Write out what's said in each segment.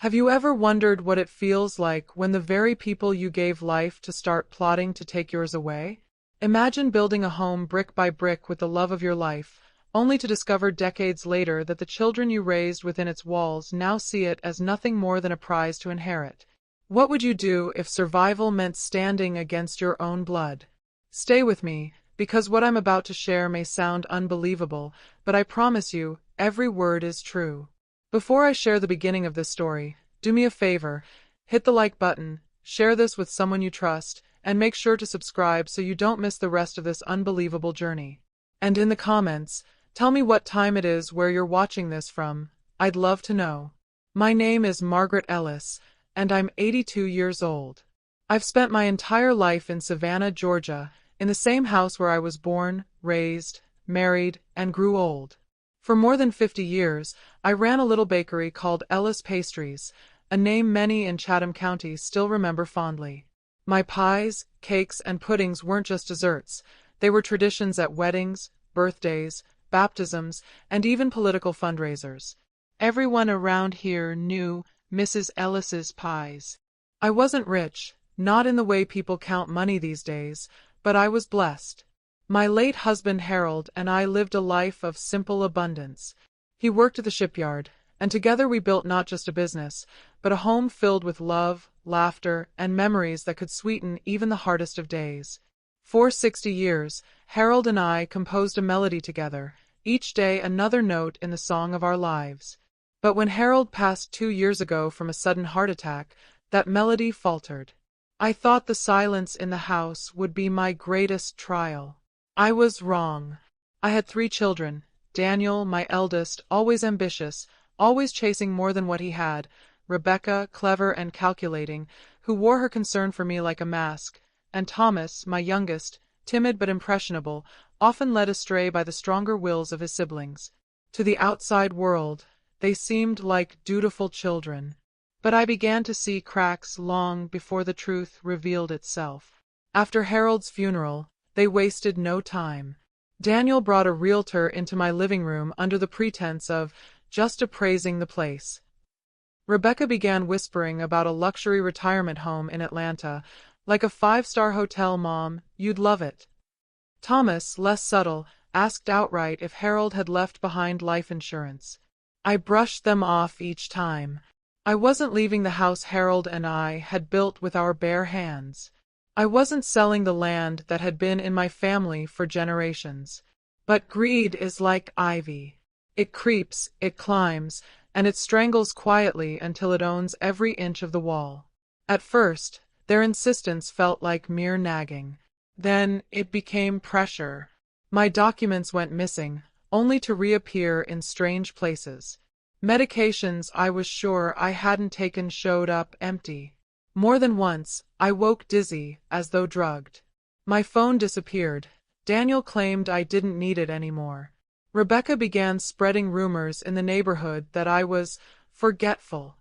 Have you ever wondered what it feels like when the very people you gave life to start plotting to take yours away? Imagine building a home brick by brick with the love of your life, only to discover decades later that the children you raised within its walls now see it as nothing more than a prize to inherit. What would you do if survival meant standing against your own blood? Stay with me, because what I'm about to share may sound unbelievable, but I promise you, every word is true. Before I share the beginning of this story, do me a favor, hit the like button, share this with someone you trust, and make sure to subscribe so you don't miss the rest of this unbelievable journey. And in the comments, tell me what time it is where you're watching this from. I'd love to know. My name is Margaret Ellis, and I'm 82 years old. I've spent my entire life in Savannah, Georgia, in the same house where I was born, raised, married, and grew old. For more than 50 years, I ran a little bakery called Ellis Pastries, a name many in Chatham County still remember fondly. My pies, cakes, and puddings weren't just desserts. They were traditions at weddings, birthdays, baptisms, and even political fundraisers. Everyone around here knew Mrs. Ellis's pies. I wasn't rich, not in the way people count money these days, but I was blessed. My late husband Harold and I lived a life of simple abundance. He worked at the shipyard, and together we built not just a business, but a home filled with love, laughter, and memories that could sweeten even the hardest of days. For 60 years, Harold and I composed a melody together, each day another note in the song of our lives. But when Harold passed 2 years ago from a sudden heart attack, that melody faltered. I thought the silence in the house would be my greatest trial. I was wrong. I had 3 children. Daniel, my eldest, always ambitious, always chasing more than what he had. Rebecca, clever and calculating, who wore her concern for me like a mask. And Thomas, my youngest, timid but impressionable, often led astray by the stronger wills of his siblings. To the outside world, they seemed like dutiful children. But I began to see cracks long before the truth revealed itself. After Harold's funeral, they wasted no time. Daniel brought a realtor into my living room under the pretense of just appraising the place. Rebecca began whispering about a luxury retirement home in Atlanta, like a 5-star hotel, Mom, you'd love it. Thomas, less subtle, asked outright if Harold had left behind life insurance. I brushed them off each time. I wasn't leaving the house Harold and I had built with our bare hands. I wasn't selling the land that had been in my family for generations. But greed is like ivy. It creeps, it climbs, and it strangles quietly until it owns every inch of the wall. At first, their insistence felt like mere nagging. Then it became pressure. My documents went missing, only to reappear in strange places. Medications I was sure I hadn't taken showed up empty. More than once, I woke dizzy, as though drugged. My phone disappeared. Daniel claimed I didn't need it anymore. Rebecca began spreading rumors in the neighborhood that I was forgetful.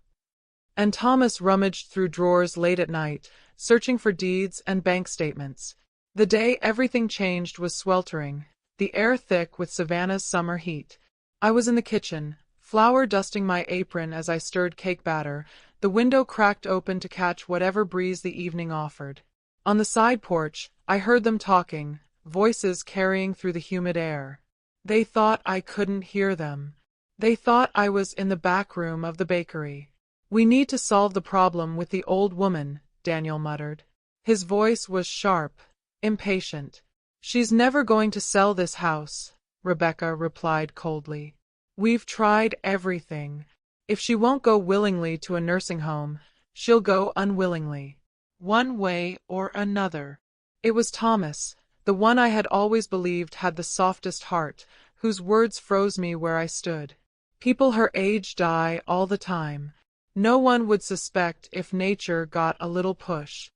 And Thomas rummaged through drawers late at night, searching for deeds and bank statements. The day everything changed was sweltering, the air thick with Savannah's summer heat. I was in the kitchen, flour dusting my apron as I stirred cake batter, the window cracked open to catch whatever breeze the evening offered. On the side porch, I heard them talking, voices carrying through the humid air. They thought I couldn't hear them. They thought I was in the back room of the bakery. We need to solve the problem with the old woman, Daniel muttered. His voice was sharp, impatient. She's never going to sell this house, Rebecca replied coldly. We've tried everything. If she won't go willingly to a nursing home, she'll go unwillingly. One way or another. It was Thomas, the one I had always believed had the softest heart, whose words froze me where I stood. People her age die all the time. No one would suspect if nature got a little push.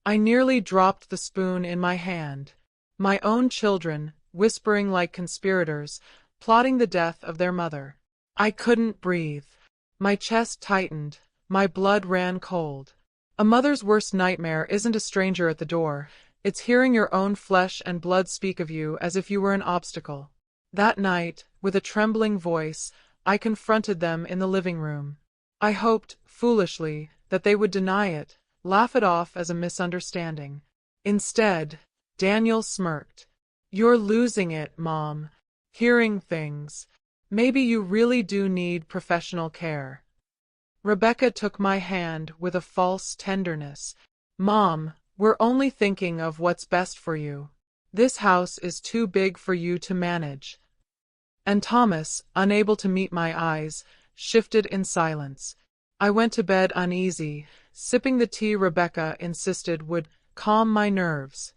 I nearly dropped the spoon in my hand. My own children, whispering like conspirators, plotting the death of their mother. I couldn't breathe. My chest tightened, my blood ran cold. A mother's worst nightmare isn't a stranger at the door, it's hearing your own flesh and blood speak of you as if you were an obstacle. That night, with a trembling voice, I confronted them in the living room. I hoped, foolishly, that they would deny it, laugh it off as a misunderstanding. Instead, Daniel smirked. You're losing it, Mom. Hearing things. Maybe you really do need professional care. Rebecca took my hand with a false tenderness. Mom, we're only thinking of what's best for you. This house is too big for you to manage. And Thomas, unable to meet my eyes, shifted in silence. I went to bed uneasy, sipping the tea Rebecca insisted would calm my nerves.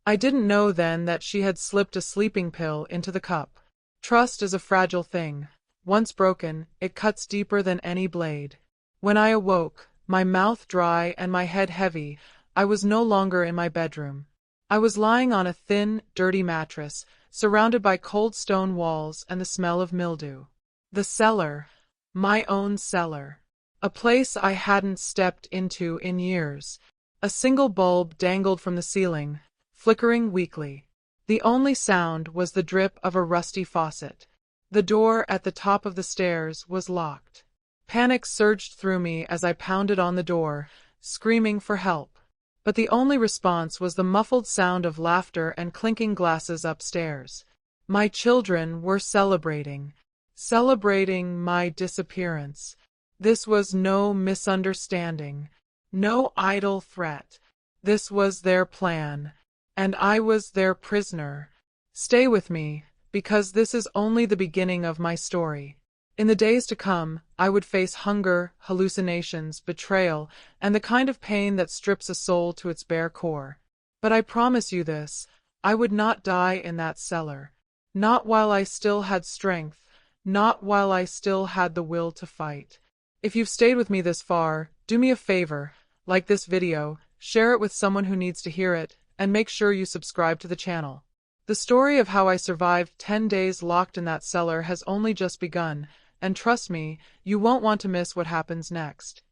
I didn't know then that she had slipped a sleeping pill into the cup. Trust is a fragile thing. Once broken, it cuts deeper than any blade. When I awoke, my mouth dry and my head heavy, I was no longer in my bedroom. I was lying on a thin, dirty mattress, surrounded by cold stone walls and the smell of mildew. The cellar. My own cellar. A place I hadn't stepped into in years. A single bulb dangled from the ceiling, flickering weakly. The only sound was the drip of a rusty faucet. The door at the top of the stairs was locked. Panic surged through me as I pounded on the door, screaming for help. But the only response was the muffled sound of laughter and clinking glasses upstairs. My children were celebrating. Celebrating my disappearance. This was no misunderstanding. No idle threat. This was their plan. And I was their prisoner. Stay with me, because this is only the beginning of my story. In the days to come, I would face hunger, hallucinations, betrayal, and the kind of pain that strips a soul to its bare core. But I promise you this, I would not die in that cellar. Not while I still had strength, not while I still had the will to fight. If you've stayed with me this far, do me a favor, like this video, share it with someone who needs to hear it, and make sure you subscribe to the channel. The story of how I survived 10 days locked in that cellar has only just begun, and trust me, you won't want to miss what happens next.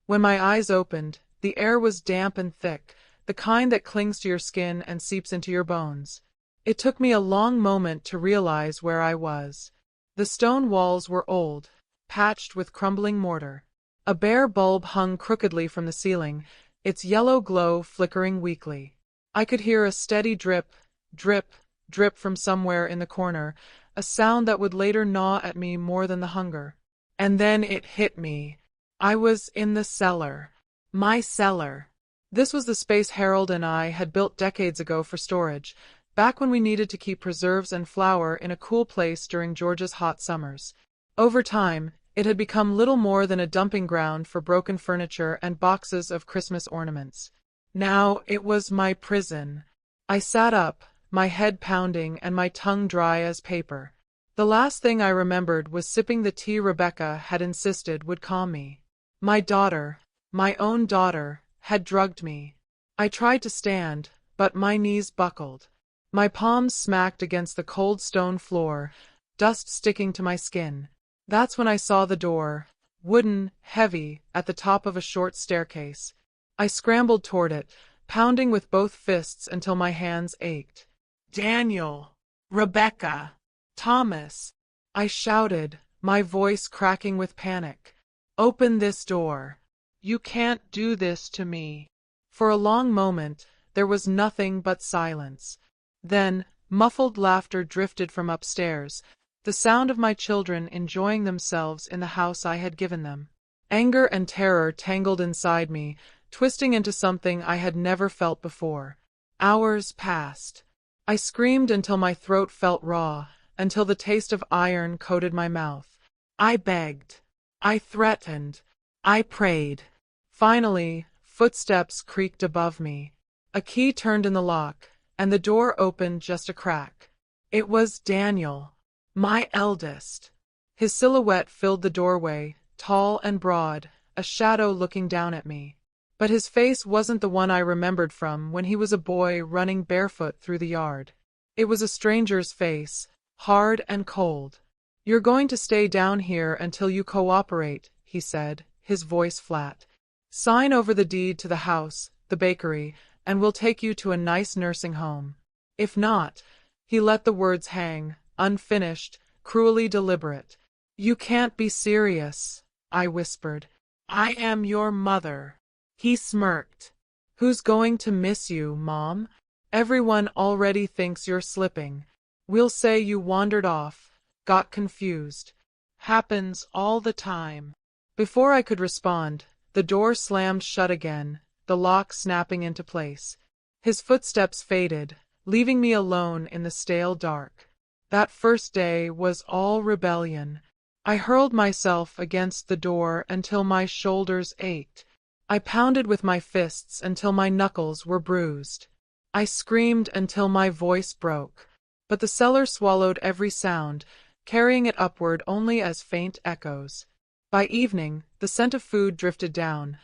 When my eyes opened, the air was damp and thick, the kind that clings to your skin and seeps into your bones. It took me a long moment to realize where I was. The stone walls were old, patched with crumbling mortar. A bare bulb hung crookedly from the ceiling, its yellow glow flickering weakly. I could hear a steady drip, drip, drip from somewhere in the corner, a sound that would later gnaw at me more than the hunger. And then it hit me. I was in the cellar. My cellar. This was the space Harold and I had built decades ago for storage, back when we needed to keep preserves and flour in a cool place during Georgia's hot summers. Over time, it had become little more than a dumping ground for broken furniture and boxes of Christmas ornaments. Now it was my prison. I sat up, my head pounding and my tongue dry as paper. The last thing I remembered was sipping the tea Rebecca had insisted would calm me. My daughter, my own daughter, had drugged me. I tried to stand, but my knees buckled. My palms smacked against the cold stone floor, dust sticking to my skin. That's when I saw the door, wooden, heavy, at the top of a short staircase. I scrambled toward it, pounding with both fists until my hands ached. Daniel! Rebecca! Thomas! I shouted, my voice cracking with panic. Open this door. You can't do this to me. For a long moment, there was nothing but silence. Then, muffled laughter drifted from upstairs, the sound of my children enjoying themselves in the house I had given them. Anger and terror tangled inside me, twisting into something I had never felt before. Hours passed. I screamed until my throat felt raw, until the taste of iron coated my mouth. I begged. I threatened. I prayed. Finally, footsteps creaked above me. A key turned in the lock, and the door opened just a crack. It was Daniel, my eldest. His silhouette filled the doorway, tall and broad, a shadow looking down at me. But his face wasn't the one I remembered from when he was a boy running barefoot through the yard. It was a stranger's face, hard and cold. You're going to stay down here until you cooperate, he said, his voice flat. Sign over the deed to the house, the bakery, and we'll take you to a nice nursing home. If not, he let the words hang, unfinished, cruelly deliberate. You can't be serious, I whispered. I am your mother. He smirked. Who's going to miss you, Mom? Everyone already thinks you're slipping. We'll say you wandered off, got confused. Happens all the time. Before I could respond, the door slammed shut again, the lock snapping into place. His footsteps faded, leaving me alone in the stale dark. That first day was all rebellion. I hurled myself against the door until my shoulders ached. I pounded with my fists until my knuckles were bruised. I screamed until my voice broke. But the cellar swallowed every sound, carrying it upward only as faint echoes. By evening, the scent of food drifted down.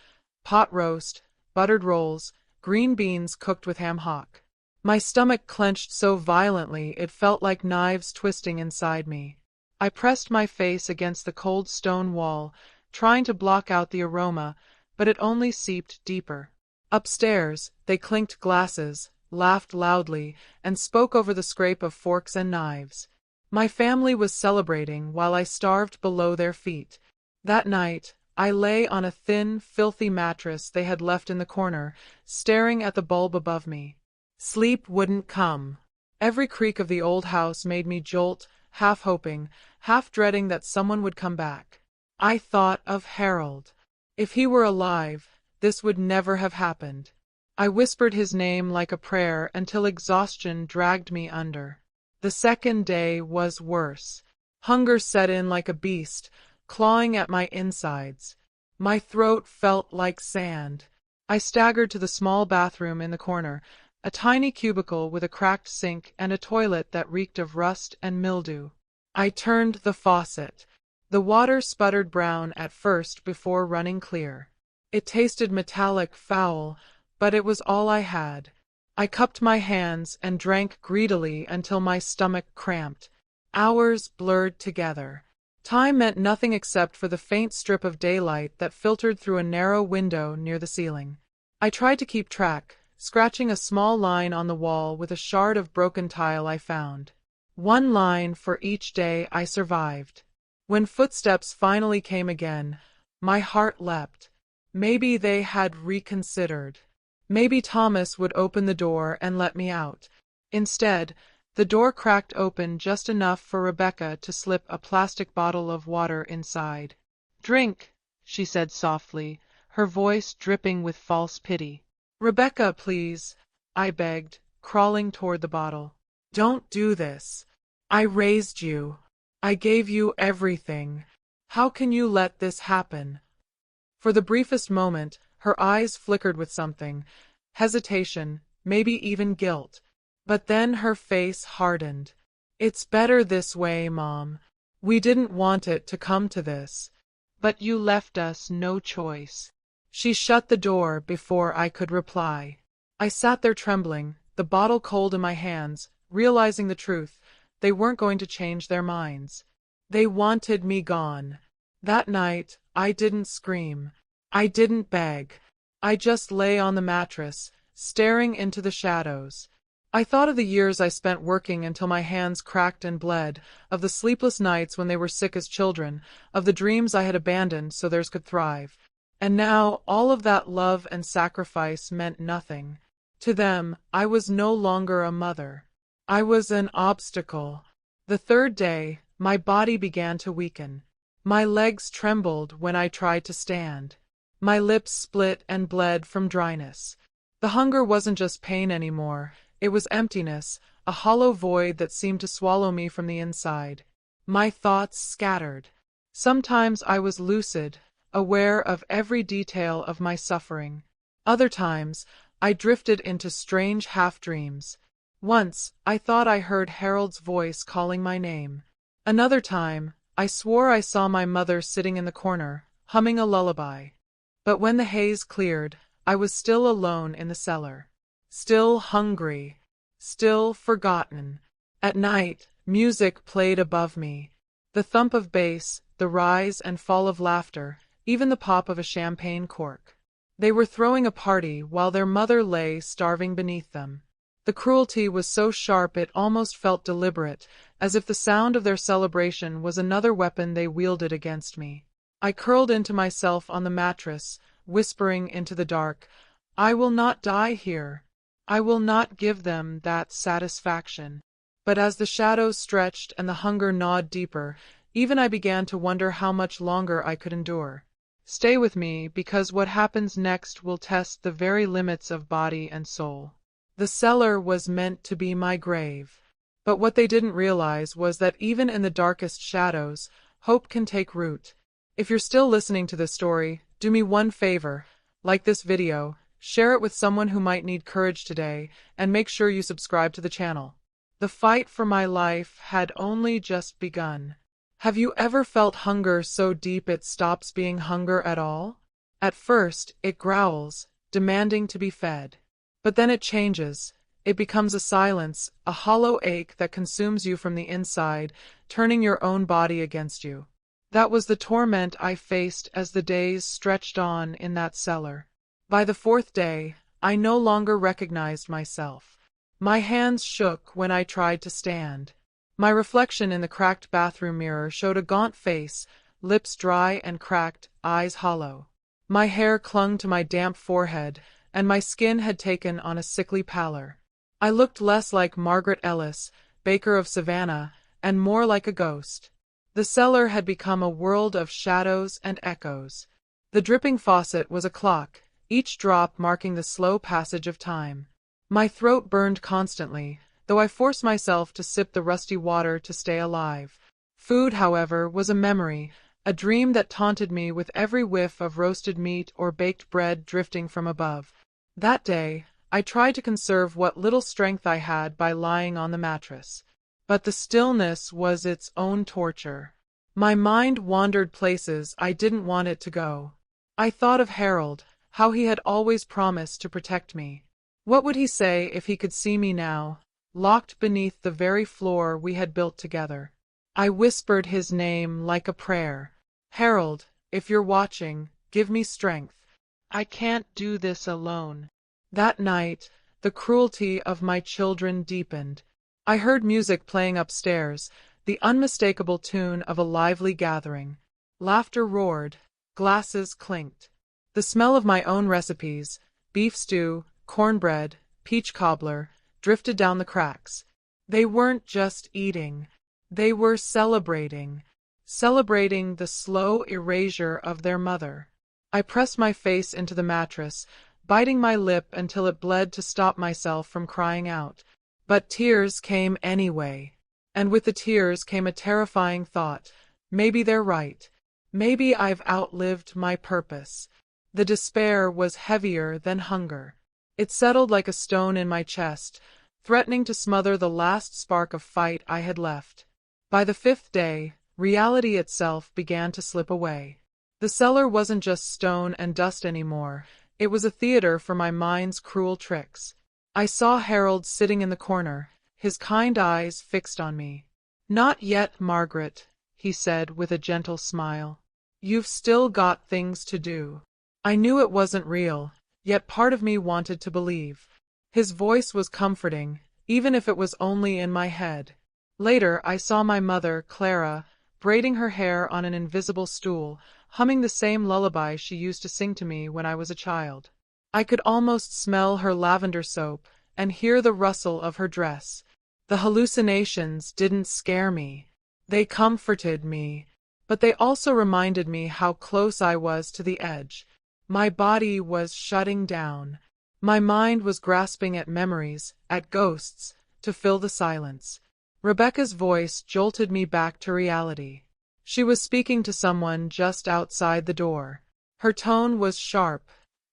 Pot roast, buttered rolls, green beans cooked with ham hock. My stomach clenched so violently it felt like knives twisting inside me. I pressed my face against the cold stone wall, trying to block out the aroma, but it only seeped deeper. Upstairs, they clinked glasses, laughed loudly, and spoke over the scrape of forks and knives. My family was celebrating while I starved below their feet. That night, I lay on a thin, filthy mattress they had left in the corner, staring at the bulb above me. Sleep wouldn't come. Every creak of the old house made me jolt, half hoping, half dreading that someone would come back. I thought of Harold. If he were alive, this would never have happened. I whispered his name like a prayer until exhaustion dragged me under. The second day was worse. Hunger set in like a beast, clawing at my insides. My throat felt like sand. I staggered to the small bathroom in the corner, a tiny cubicle with a cracked sink and a toilet that reeked of rust and mildew. I turned the faucet. The water sputtered brown at first before running clear. It tasted metallic, foul, but it was all I had. I cupped my hands and drank greedily until my stomach cramped. Hours blurred together. Time meant nothing except for the faint strip of daylight that filtered through a narrow window near the ceiling. I tried to keep track, scratching a small line on the wall with a shard of broken tile I found. One line for each day I survived. When footsteps finally came again, my heart leapt. Maybe they had reconsidered. Maybe Thomas would open the door and let me out. Instead, the door cracked open just enough for Rebecca to slip a plastic bottle of water inside. "Drink," she said softly, her voice dripping with false pity. "Rebecca, please," I begged, crawling toward the bottle. "Don't do this. I raised you. I gave you everything. How can you let this happen?" For the briefest moment, her eyes flickered with something, hesitation, maybe even guilt. But then her face hardened. "It's better this way, Mom. We didn't want it to come to this. But you left us no choice." She shut the door before I could reply. I sat there trembling, the bottle cold in my hands, realizing the truth. They weren't going to change their minds. They wanted me gone. That night, I didn't scream. I didn't beg. I just lay on the mattress, staring into the shadows. I thought of the years I spent working until my hands cracked and bled, of the sleepless nights when they were sick as children, of the dreams I had abandoned so theirs could thrive. And now all of that love and sacrifice meant nothing. To them, I was no longer a mother. I was an obstacle. The third day, my body began to weaken. My legs trembled when I tried to stand. My lips split and bled from dryness. The hunger wasn't just pain anymore. It was emptiness, a hollow void that seemed to swallow me from the inside. My thoughts scattered. Sometimes I was lucid, aware of every detail of my suffering. Other times, I drifted into strange half-dreams. Once, I thought I heard Harold's voice calling my name. Another time, I swore I saw my mother sitting in the corner, humming a lullaby. But when the haze cleared, I was still alone in the cellar. Still hungry. Still forgotten. At night, music played above me. The thump of bass, the rise and fall of laughter, even the pop of a champagne cork. They were throwing a party while their mother lay starving beneath them. The cruelty was so sharp it almost felt deliberate, as if the sound of their celebration was another weapon they wielded against me. I curled into myself on the mattress, whispering into the dark, "I will not die here. I will not give them that satisfaction." But as the shadows stretched and the hunger gnawed deeper, even I began to wonder how much longer I could endure. Stay with me, because what happens next will test the very limits of body and soul. The cellar was meant to be my grave. But what they didn't realize was that even in the darkest shadows, hope can take root. If you're still listening to this story, do me one favor. Like this video, share it with someone who might need courage today, and make sure you subscribe to the channel. The fight for my life had only just begun. Have you ever felt hunger so deep it stops being hunger at all? At first, it growls, demanding to be fed. But then it changes. It becomes a silence, a hollow ache that consumes you from the inside, turning your own body against you. That was the torment I faced as the days stretched on in that cellar. By the fourth day, I no longer recognized myself. My hands shook when I tried to stand. My reflection in the cracked bathroom mirror showed a gaunt face, lips dry and cracked, eyes hollow. My hair clung to my damp forehead, and my skin had taken on a sickly pallor. I looked less like Margaret Ellis, baker of Savannah, and more like a ghost. The cellar had become a world of shadows and echoes. The dripping faucet was a clock, each drop marking the slow passage of time. My throat burned constantly, though I forced myself to sip the rusty water to stay alive. Food, however, was a memory, a dream that taunted me with every whiff of roasted meat or baked bread drifting from above. That day, I tried to conserve what little strength I had by lying on the mattress. But the stillness was its own torture. My mind wandered places I didn't want it to go. I thought of Harold, how he had always promised to protect me. What would he say if he could see me now, locked beneath the very floor we had built together? I whispered his name like a prayer. "Harold, if you're watching, give me strength. I can't do this alone." That night, the cruelty of my children deepened. I heard music playing upstairs, the unmistakable tune of a lively gathering. Laughter roared, glasses clinked. The smell of my own recipes, beef stew, cornbread, peach cobbler, drifted down the cracks. They weren't just eating. They were celebrating the slow erasure of their mother. I pressed my face into the mattress, biting my lip until it bled to stop myself from crying out. But tears came anyway. And with the tears came a terrifying thought. Maybe they're right. Maybe I've outlived my purpose. The despair was heavier than hunger. It settled like a stone in my chest, threatening to smother the last spark of fight I had left. By the fifth day, reality itself began to slip away. The cellar wasn't just stone and dust anymore. It was a theater for my mind's cruel tricks. I saw Harold sitting in the corner, his kind eyes fixed on me. "Not yet, Margaret," he said with a gentle smile. "You've still got things to do." I knew it wasn't real, yet part of me wanted to believe. His voice was comforting, even if it was only in my head. Later, I saw my mother, Clara, braiding her hair on an invisible stool, humming the same lullaby she used to sing to me when I was a child. I could almost smell her lavender soap and hear the rustle of her dress. The hallucinations didn't scare me. They comforted me, but they also reminded me how close I was to the edge. My body was shutting down. My mind was grasping at memories, at ghosts, to fill the silence. Rebecca's voice jolted me back to reality. She was speaking to someone just outside the door. Her tone was sharp,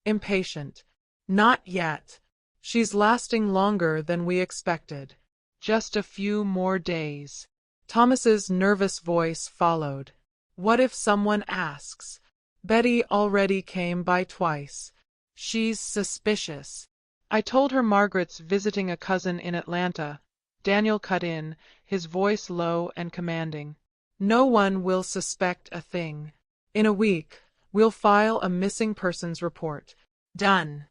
impatient. "Not yet. She's lasting longer than we expected. Just a few more days." Thomas's nervous voice followed. "What if someone asks? Betty already came by twice. She's suspicious." "I told her Margaret's visiting a cousin in Atlanta," Daniel cut in, his voice low and commanding. "No one will suspect a thing. In a week, we'll file a missing persons report." "Done."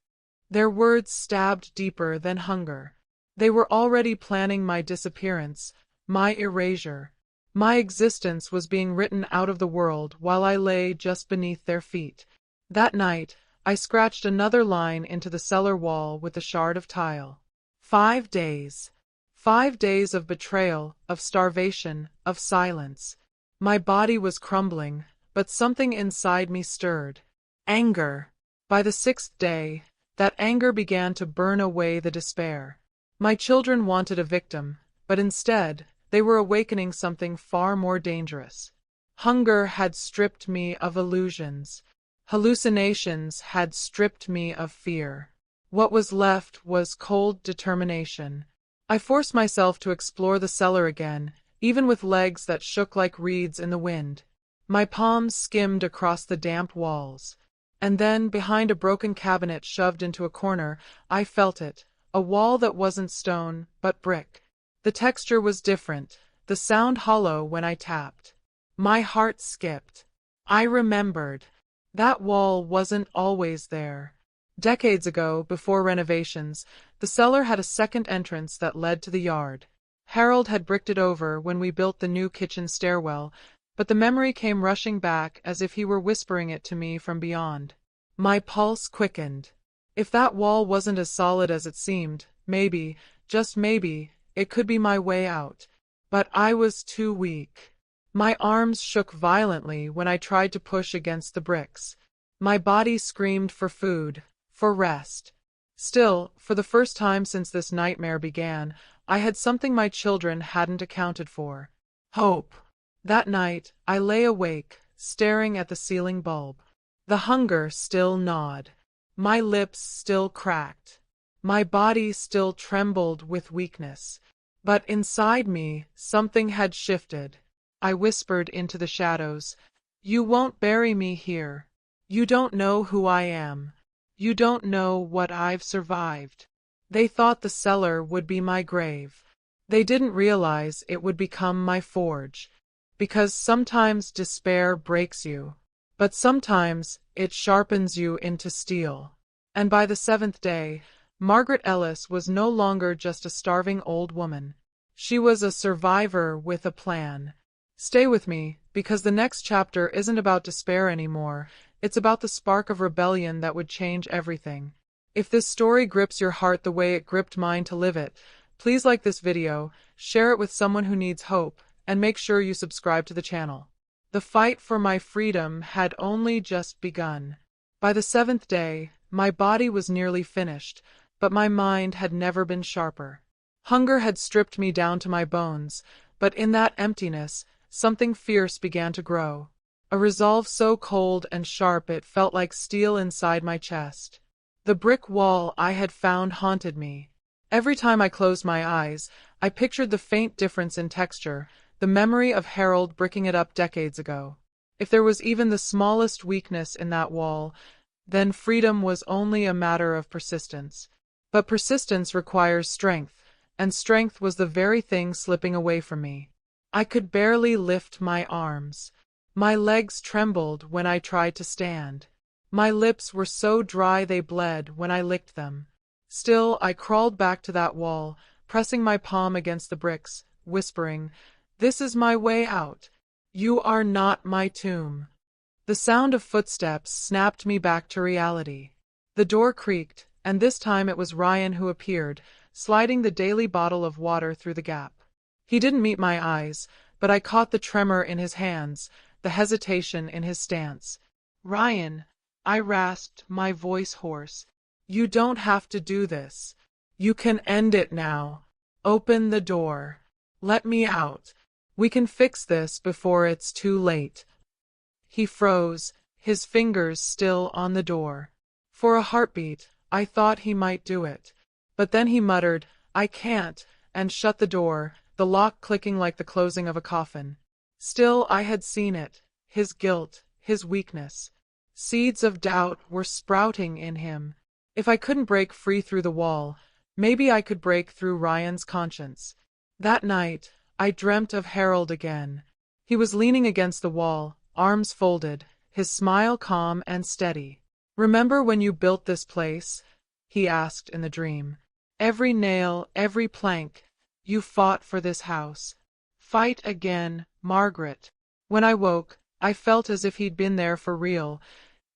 Their words stabbed deeper than hunger. They were already planning my disappearance, my erasure. My existence was being written out of the world while I lay just beneath their feet. That night, I scratched another line into the cellar wall with a shard of tile. 5 days. 5 days of betrayal, of starvation, of silence. My body was crumbling, but something inside me stirred. Anger. By the 6th day, that anger began to burn away the despair. My children wanted a victim, but instead, they were awakening something far more dangerous. Hunger had stripped me of illusions. Hallucinations had stripped me of fear. What was left was cold determination. I forced myself to explore the cellar again, even with legs that shook like reeds in the wind. My palms skimmed across the damp walls. And then, behind a broken cabinet shoved into a corner, I felt it, a wall that wasn't stone, but brick. The texture was different, the sound hollow when I tapped. My heart skipped. I remembered. That wall wasn't always there. Decades ago, before renovations, the cellar had a second entrance that led to the yard. Harold had bricked it over when we built the new kitchen stairwell, but the memory came rushing back as if he were whispering it to me from beyond. My pulse quickened. If that wall wasn't as solid as it seemed, maybe, just maybe, it could be my way out. But I was too weak. My arms shook violently when I tried to push against the bricks. My body screamed for food, for rest. Still, for the first time since this nightmare began, I had something my children hadn't accounted for. Hope. That night, I lay awake, staring at the ceiling bulb. The hunger still gnawed. My lips still cracked. My body still trembled with weakness. But inside me, something had shifted. I whispered into the shadows, "You won't bury me here. You don't know who I am. You don't know what I've survived." They thought the cellar would be my grave. They didn't realize it would become my forge. Because sometimes despair breaks you, but sometimes it sharpens you into steel. And by the 7th day, Margaret Ellis was no longer just a starving old woman. She was a survivor with a plan. Stay with me, because the next chapter isn't about despair anymore. It's about the spark of rebellion that would change everything. If this story grips your heart the way it gripped mine to live it, please like this video, share it with someone who needs hope, and make sure you subscribe to the channel. The fight for my freedom had only just begun. By the 7th day, my body was nearly finished, but my mind had never been sharper. Hunger had stripped me down to my bones, but in that emptiness, something fierce began to grow. A resolve so cold and sharp it felt like steel inside my chest. The brick wall I had found haunted me. Every time I closed my eyes, I pictured the faint difference in texture, the memory of Harold bricking it up decades ago. If there was even the smallest weakness in that wall, then freedom was only a matter of persistence. But persistence requires strength, and strength was the very thing slipping away from me. I could barely lift my arms. My legs trembled when I tried to stand. My lips were so dry they bled when I licked them. Still, I crawled back to that wall, pressing my palm against the bricks, whispering, "This is my way out. You are not my tomb." The sound of footsteps snapped me back to reality. The door creaked, and this time it was Ryan who appeared, sliding the daily bottle of water through the gap. He didn't meet my eyes, but I caught the tremor in his hands, the hesitation in his stance. "Ryan," I rasped, my voice hoarse, "you don't have to do this. You can end it now. Open the door. Let me out. We can fix this before it's too late." He froze, his fingers still on the door. For a heartbeat, I thought he might do it. But then he muttered, "I can't," and shut the door, the lock clicking like the closing of a coffin. Still, I had seen it, his guilt, his weakness. Seeds of doubt were sprouting in him. If I couldn't break free through the wall, maybe I could break through Ryan's conscience. That night, I dreamt of Harold again. He was leaning against the wall, arms folded, his smile calm and steady. "Remember when you built this place?" he asked in the dream. Every nail, every plank. You fought for this house. Fight again, Margaret. When I woke, I felt as if he'd been there for real,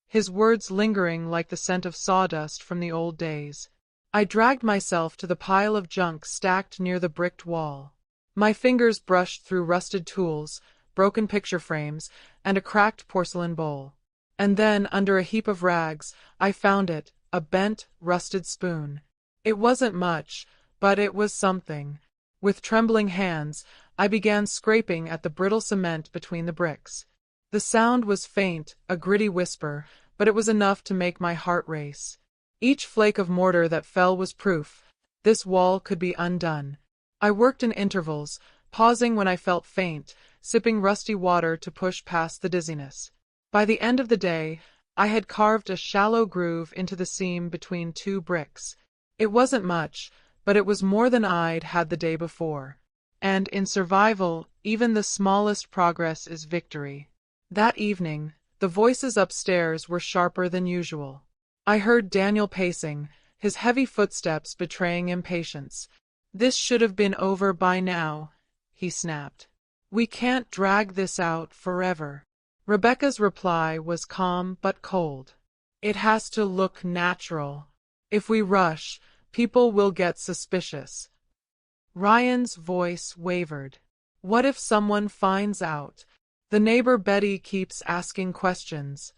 his words lingering like the scent of sawdust from the old days. I dragged myself to the pile of junk stacked near the bricked wall. My fingers brushed through rusted tools, broken picture frames, and a cracked porcelain bowl. And then, under a heap of rags, I found it, a bent, rusted spoon. It wasn't much, but it was something. With trembling hands, I began scraping at the brittle cement between the bricks. The sound was faint, a gritty whisper, but it was enough to make my heart race. Each flake of mortar that fell was proof. This wall could be undone. I worked in intervals, pausing when I felt faint, sipping rusty water to push past the dizziness. By the end of the day, I had carved a shallow groove into the seam between two bricks. It wasn't much, but it was more than I'd had the day before. And in survival, even the smallest progress is victory. That evening, the voices upstairs were sharper than usual. I heard Daniel pacing, his heavy footsteps betraying impatience. "This should have been over by now," he snapped. "We can't drag this out forever." Rebecca's reply was calm but cold. "It has to look natural. If we rush, people will get suspicious." Ryan's voice wavered. "What if someone finds out? The neighbor Betty keeps asking questions."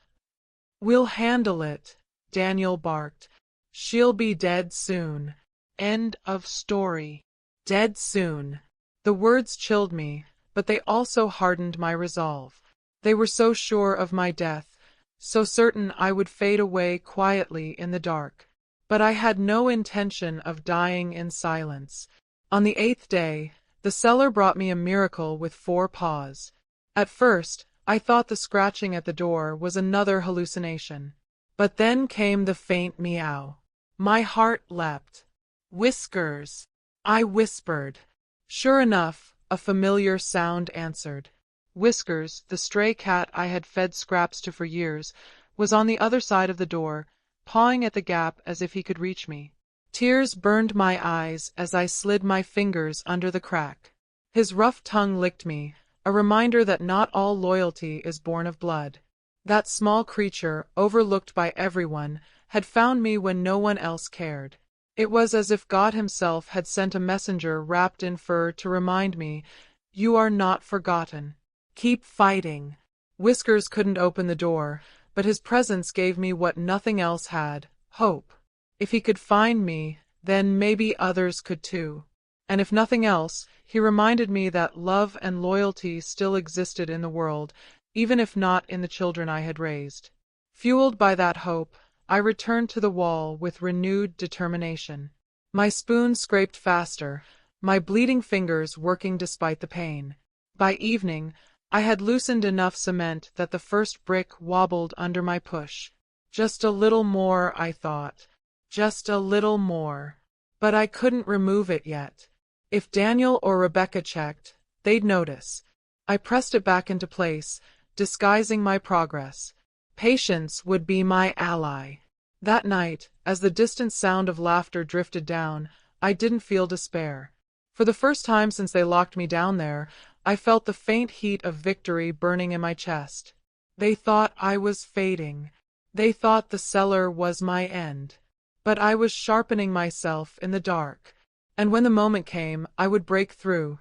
"We'll handle it," Daniel barked. "She'll be dead soon." End of story. Dead soon. The words chilled me, but they also hardened my resolve. They were so sure of my death, so certain I would fade away quietly in the dark. But I had no intention of dying in silence. On the 8th day, the cellar brought me a miracle with 4 paws. At first, I thought the scratching at the door was another hallucination. But then came the faint meow. My heart leapt. "Whiskers!" I whispered. Sure enough, a familiar sound answered. Whiskers, the stray cat I had fed scraps to for years, was on the other side of the door, pawing at the gap as if he could reach me. Tears burned my eyes as I slid my fingers under the crack. His rough tongue licked me, a reminder that not all loyalty is born of blood. That small creature, overlooked by everyone, had found me when no one else cared. It was as if God himself had sent a messenger wrapped in fur to remind me, "You are not forgotten. Keep fighting." Whiskers couldn't open the door, but his presence gave me what nothing else had, hope. If he could find me, then maybe others could too. And if nothing else, he reminded me that love and loyalty still existed in the world, even if not in the children I had raised. Fueled by that hope, I returned to the wall with renewed determination. My spoon scraped faster, my bleeding fingers working despite the pain. By evening, I had loosened enough cement that the first brick wobbled under my push. Just a little more, I thought. Just a little more. But I couldn't remove it yet. If Daniel or Rebecca checked, they'd notice. I pressed it back into place, disguising my progress. Patience would be my ally. That night, as the distant sound of laughter drifted down, I didn't feel despair. For the first time since they locked me down there, I felt the faint heat of victory burning in my chest. They thought I was fading. They thought the cellar was my end. But I was sharpening myself in the dark. And when the moment came, I would break through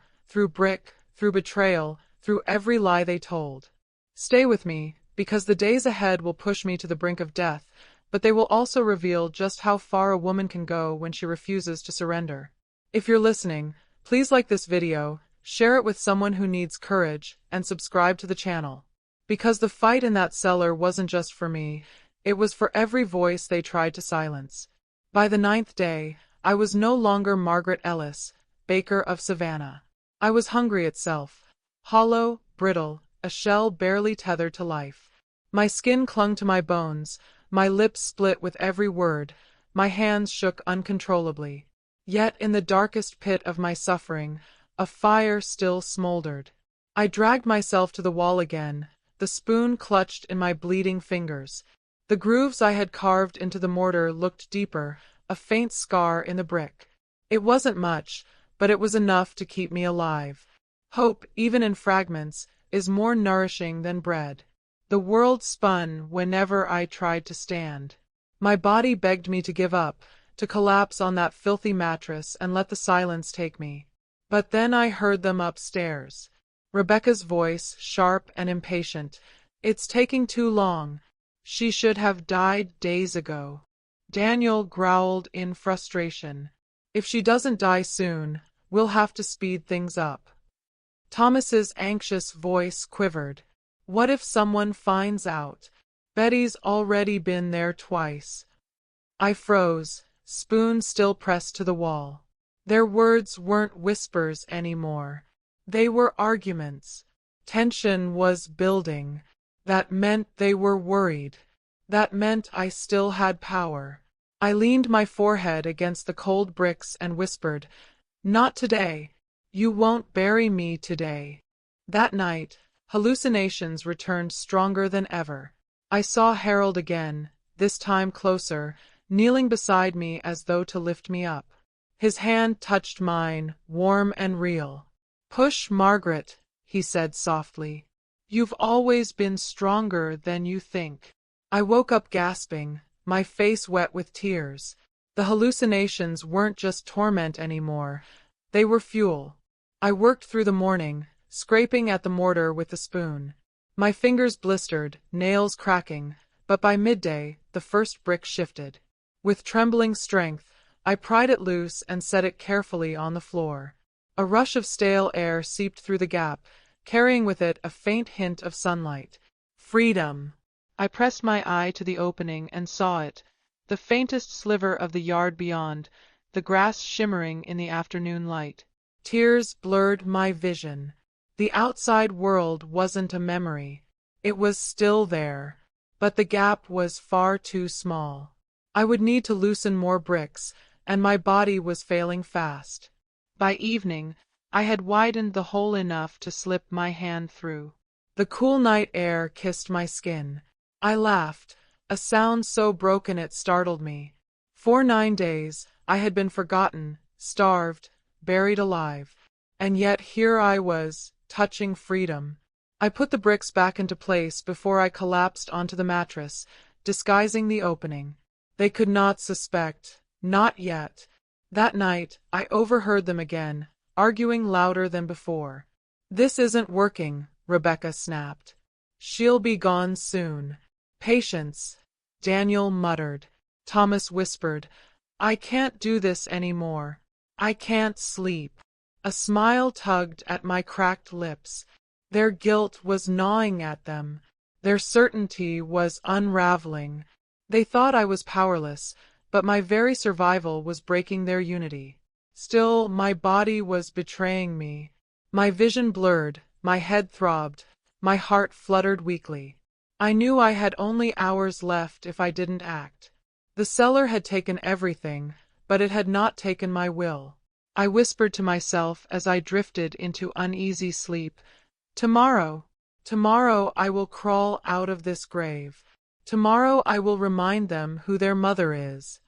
brick, through betrayal, through every lie they told. Stay with me, because the days ahead will push me to the brink of death, but they will also reveal just how far a woman can go when she refuses to surrender. If you're listening, please like this video, share it with someone who needs courage, and subscribe to the channel. Because the fight in that cellar wasn't just for me, it was for every voice they tried to silence. By the 9th day, I was no longer Margaret Ellis, baker of Savannah. I was hungry itself, hollow, brittle, a shell barely tethered to life. My skin clung to my bones, my lips split with every word, my hands shook uncontrollably. Yet in the darkest pit of my suffering, a fire still smoldered. I dragged myself to the wall again, the spoon clutched in my bleeding fingers. The grooves I had carved into the mortar looked deeper, a faint scar in the brick. It wasn't much, but it was enough to keep me alive. Hope, even in fragments, is more nourishing than bread. The world spun whenever I tried to stand. My body begged me to give up, to collapse on that filthy mattress and let the silence take me. But then I heard them upstairs. Rebecca's voice, sharp and impatient. "It's taking too long. She should have died days ago." Daniel growled in frustration. "If she doesn't die soon, we'll have to speed things up." Thomas's anxious voice quivered. "What if someone finds out? Betty's already been there twice." I froze, spoon still pressed to the wall. Their words weren't whispers anymore. They were arguments. Tension was building. That meant they were worried. That meant I still had power. I leaned my forehead against the cold bricks and whispered, "Not today. You won't bury me today." That night, hallucinations returned stronger than ever. I saw Harold again, this time closer, kneeling beside me as though to lift me up. His hand touched mine, warm and real. "Push, Margaret," he said softly. "You've always been stronger than you think." I woke up gasping, my face wet with tears. The hallucinations weren't just torment anymore. They were fuel. I worked through the morning, scraping at the mortar with the spoon. My fingers blistered, nails cracking, but by midday, the first brick shifted. With trembling strength, I pried it loose and set it carefully on the floor. A rush of stale air seeped through the gap, carrying with it a faint hint of sunlight. Freedom! I pressed my eye to the opening and saw it, the faintest sliver of the yard beyond, the grass shimmering in the afternoon light. Tears blurred my vision. The outside world wasn't a memory. It was still there, but the gap was far too small. I would need to loosen more bricks, and my body was failing fast. By evening, I had widened the hole enough to slip my hand through. The cool night air kissed my skin. I laughed, a sound so broken it startled me. For 9 days, I had been forgotten, starved, buried alive. And yet here I was, touching freedom. I put the bricks back into place before I collapsed onto the mattress, disguising the opening. They could not suspect, not yet. That night, I overheard them again, arguing louder than before. "This isn't working," Rebecca snapped. "She'll be gone soon." "Patience," Daniel muttered. Thomas whispered, "I can't do this anymore. I can't sleep." A smile tugged at my cracked lips. Their guilt was gnawing at them. Their certainty was unraveling. They thought I was powerless, but my very survival was breaking their unity. Still, my body was betraying me. My vision blurred, my head throbbed, my heart fluttered weakly. I knew I had only hours left if I didn't act. The cellar had taken everything, but it had not taken my will. I whispered to myself as I drifted into uneasy sleep, "Tomorrow, tomorrow I will crawl out of this grave. Tomorrow I will remind them who their mother is."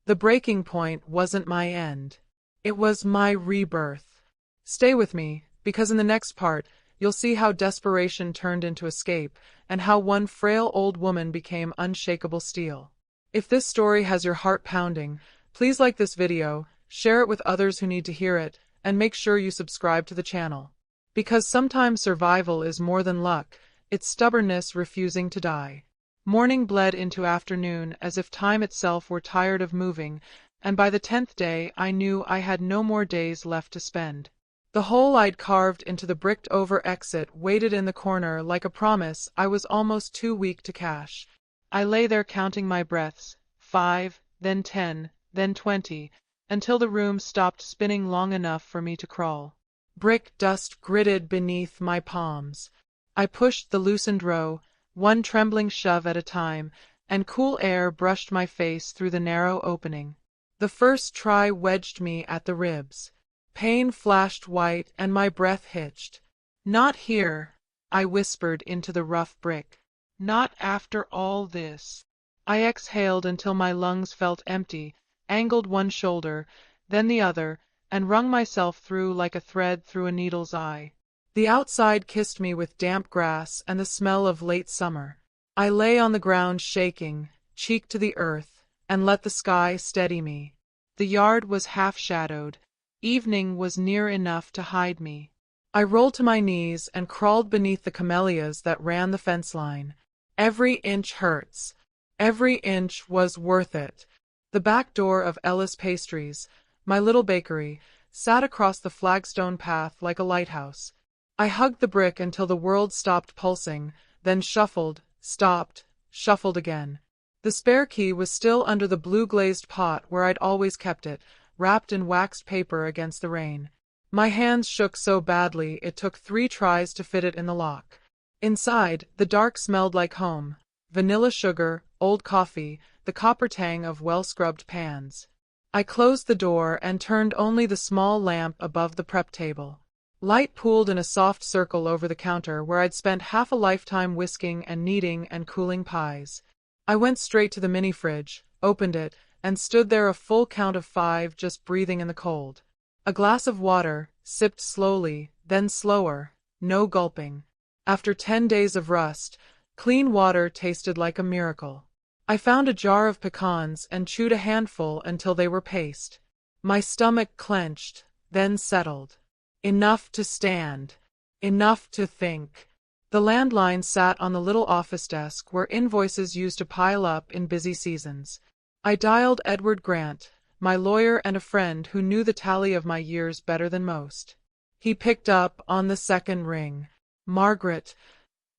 The breaking point wasn't my end. It was my rebirth. Stay with me, because in the next part, you'll see how desperation turned into escape, and how one frail old woman became unshakable steel. If this story has your heart pounding, please like this video, share it with others who need to hear it, and make sure you subscribe to the channel. Because sometimes survival is more than luck, it's stubbornness refusing to die. Morning bled into afternoon as if time itself were tired of moving, and by the 10th day I knew I had no more days left to spend. The hole I'd carved into the bricked-over exit waited in the corner like a promise I was almost too weak to cash. I lay there counting my breaths, 5, then 10, then 20, until the room stopped spinning long enough for me to crawl. Brick dust gritted beneath my palms. I pushed the loosened row, one trembling shove at a time, and cool air brushed my face through the narrow opening. The first try wedged me at the ribs. Pain flashed white and my breath hitched. "Not here," I whispered into the rough brick. "Not after all this." I exhaled until my lungs felt empty, angled one shoulder, then the other, and wrung myself through like a thread through a needle's eye. The outside kissed me with damp grass and the smell of late summer. I lay on the ground shaking, cheek to the earth, and let the sky steady me. The yard was half-shadowed. Evening was near enough to hide me. I rolled to my knees and crawled beneath the camellias that ran the fence line. Every inch hurts. Every inch was worth it. The back door of Ellis Pastries, my little bakery, sat across the flagstone path like a lighthouse. I hugged the brick until the world stopped pulsing, then shuffled, stopped, shuffled again. The spare key was still under the blue-glazed pot where I'd always kept it, wrapped in waxed paper against the rain. My hands shook so badly it took 3 tries to fit it in the lock. Inside, the dark smelled like home. Vanilla sugar, old coffee, the copper tang of well-scrubbed pans. I closed the door and turned only the small lamp above the prep table. Light pooled in a soft circle over the counter where I'd spent half a lifetime whisking and kneading and cooling pies. I went straight to the mini-fridge, opened it, and stood there a full count of 5 just breathing in the cold. A glass of water, sipped slowly, then slower, no gulping. After 10 days of rust, clean water tasted like a miracle. I found a jar of pecans and chewed a handful until they were paste. My stomach clenched, then settled. Enough to stand. Enough to think. The landline sat on the little office desk where invoices used to pile up in busy seasons. I dialed Edward Grant, my lawyer and a friend who knew the tally of my years better than most. He picked up on the second ring. "Margaret,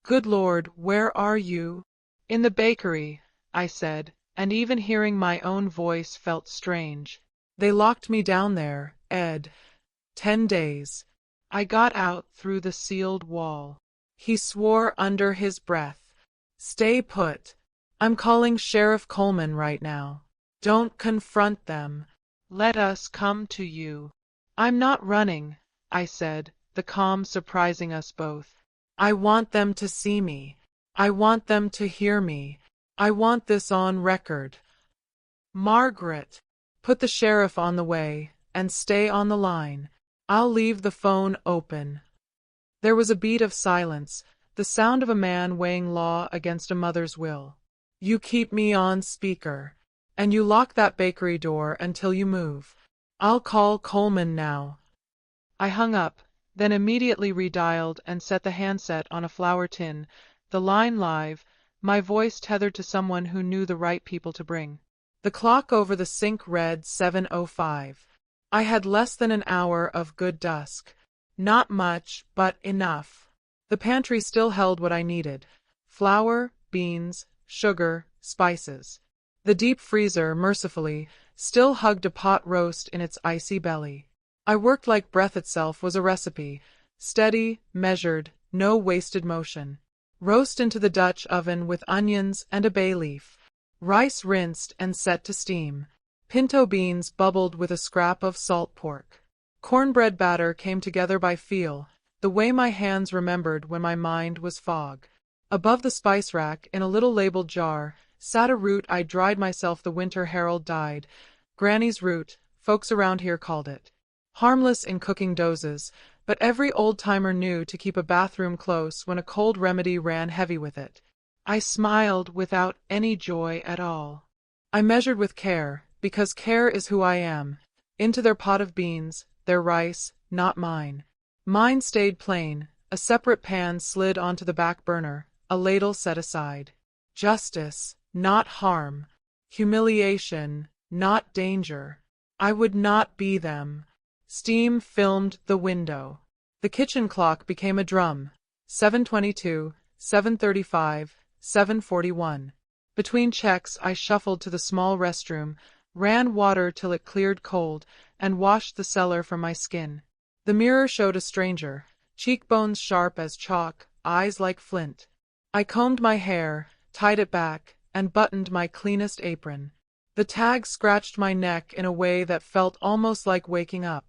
good Lord, where are you?" "In the bakery," I said, and even hearing my own voice felt strange. "They locked me down there, Ed. 10 days. I got out through the sealed wall." He swore under his breath. "Stay put. I'm calling Sheriff Coleman right now. Don't confront them. Let us come to you." "I'm not running," I said, the calm surprising us both. "I want them to see me. I want them to hear me. I want this on record." "Margaret, put the sheriff on the way, and stay on the line. I'll leave the phone open." There was a beat of silence, the sound of a man weighing law against a mother's will. "You keep me on speaker. And you lock that bakery door until you move. I'll call Coleman now." I hung up, then immediately redialed and set the handset on a flour tin, the line live, my voice tethered to someone who knew the right people to bring. The clock over the sink read 7:05. I had less than an hour of good dusk. Not much, but enough. The pantry still held what I needed: flour, beans, sugar, spices. The deep freezer, mercifully, still hugged a pot roast in its icy belly. I worked like breath itself was a recipe, steady, measured, no wasted motion. Roast into the Dutch oven with onions and a bay leaf. Rice rinsed and set to steam. Pinto beans bubbled with a scrap of salt pork. Cornbread batter came together by feel, the way my hands remembered when my mind was fog. Above the spice rack, in a little labeled jar, sat a root I dried myself the winter Harold died. Granny's root, folks around here called it. Harmless in cooking doses, but every old-timer knew to keep a bathroom close when a cold remedy ran heavy with it. I smiled without any joy at all. I measured with care, because care is who I am. Into their pot of beans, their rice, not mine. Mine stayed plain, a separate pan slid onto the back burner, a ladle set aside. Justice, not harm. Humiliation, not danger. I would not be them. Steam filmed the window. The kitchen clock became a drum. 7:22, 7:35, 7:41. Between checks I shuffled to the small restroom, ran water till it cleared cold, and washed the cellar from my skin. The mirror showed a stranger, cheekbones sharp as chalk, eyes like flint. I combed my hair, tied it back, and buttoned my cleanest apron. The tag scratched my neck in a way that felt almost like waking up.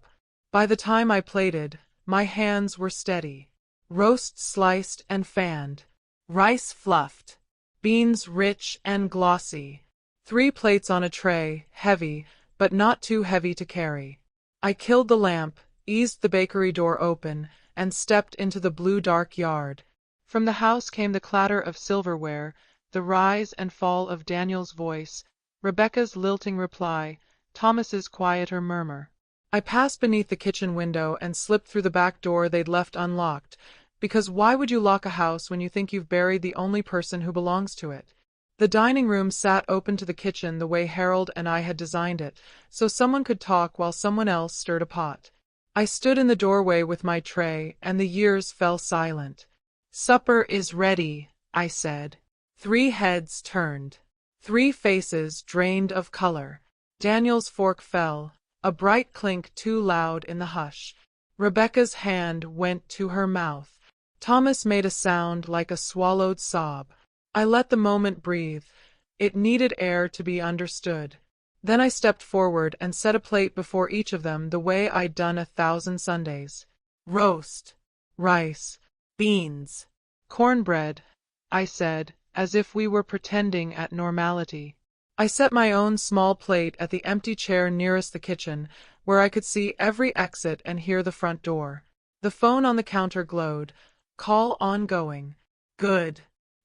By the time I plated, my hands were steady. Roast sliced and fanned. Rice fluffed. Beans rich and glossy. 3 plates on a tray, heavy, but not too heavy to carry. I killed the lamp, eased the bakery door open, and stepped into the blue dark yard. From the house came the clatter of silverware, the rise and fall of Daniel's voice, Rebecca's lilting reply, Thomas's quieter murmur. I passed beneath the kitchen window and slipped through the back door they'd left unlocked, because why would you lock a house when you think you've buried the only person who belongs to it? The dining room sat open to the kitchen the way Harold and I had designed it, so someone could talk while someone else stirred a pot. I stood in the doorway with my tray, and the years fell silent. "Supper is ready," I said. 3 heads turned. 3 faces drained of color. Daniel's fork fell, a bright clink too loud in the hush. Rebecca's hand went to her mouth. Thomas made a sound like a swallowed sob. I let the moment breathe. It needed air to be understood. Then I stepped forward and set a plate before each of them the way I'd done 1,000 Sundays. Roast, rice, beans, cornbread, I said, as if we were pretending at normality. I set my own small plate at the empty chair nearest the kitchen, where I could see every exit and hear the front door. The phone on the counter glowed. Call ongoing. Good.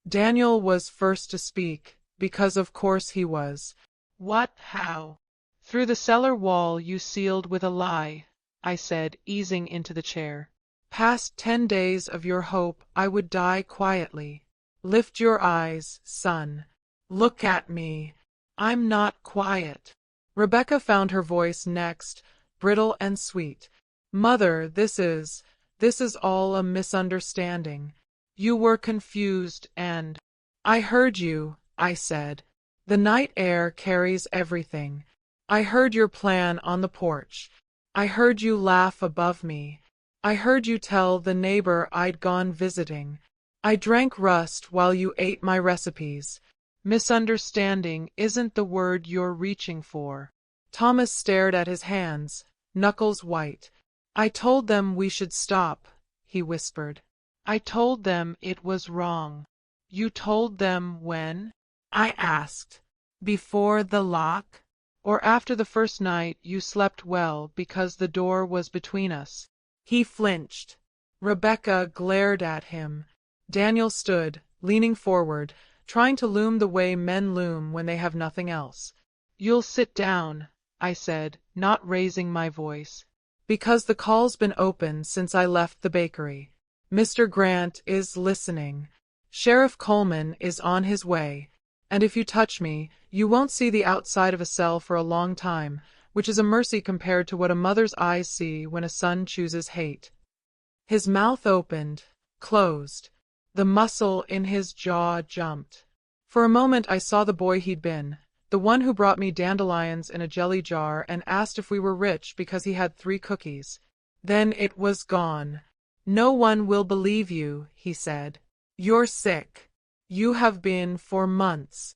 Daniel was first to speak, because of course he was. "What, how?" "Through the cellar wall you sealed with a lie," I said, easing into the chair. "Past 10 days of your hope I would die quietly. Lift your eyes, son. Look at me. I'm not quiet." Rebecca found her voice next, brittle and sweet. "Mother, this is all a misunderstanding. You were confused and—" "I heard you," I said. "The night air carries everything. I heard your plan on the porch. I heard you laugh above me. I heard you tell the neighbor I'd gone visiting. I drank rust while you ate my recipes. Misunderstanding isn't the word you're reaching for." Thomas stared at his hands, knuckles white. "I told them we should stop," he whispered. "I told them it was wrong." "You told them when?" I asked. "Before the lock? Or after the first night you slept well because the door was between us?" He flinched. Rebecca glared at him. Daniel stood, leaning forward, trying to loom the way men loom when they have nothing else. "You'll sit down," I said, not raising my voice. "Because the call's been open since I left the bakery. Mr. Grant is listening. Sheriff Coleman is on his way. And if you touch me, you won't see the outside of a cell for a long time, which is a mercy compared to what a mother's eyes see when a son chooses hate." His mouth opened, closed. The muscle in his jaw jumped. For a moment I saw the boy he'd been, the one who brought me dandelions in a jelly jar and asked if we were rich because he had 3 cookies. Then it was gone. "No one will believe you," he said. "You're sick. You have been for months."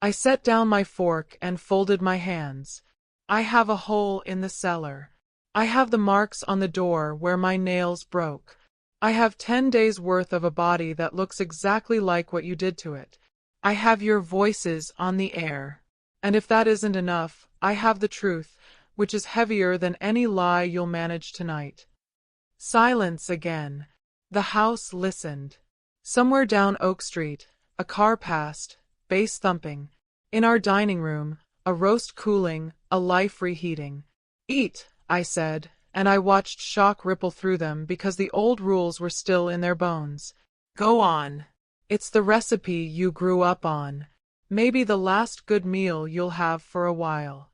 I set down my fork and folded my hands. "I have a hole in the cellar. I have the marks on the door where my nails broke. I have 10 days' worth of a body that looks exactly like what you did to it. I have your voices on the air. And if that isn't enough, I have the truth, which is heavier than any lie you'll manage tonight." Silence again. The house listened. Somewhere down Oak Street, a car passed, bass thumping. In our dining room, a roast cooling, a life reheating. "Eat," I said, and I watched shock ripple through them because the old rules were still in their bones. "Go on. It's the recipe you grew up on. Maybe the last good meal you'll have for a while."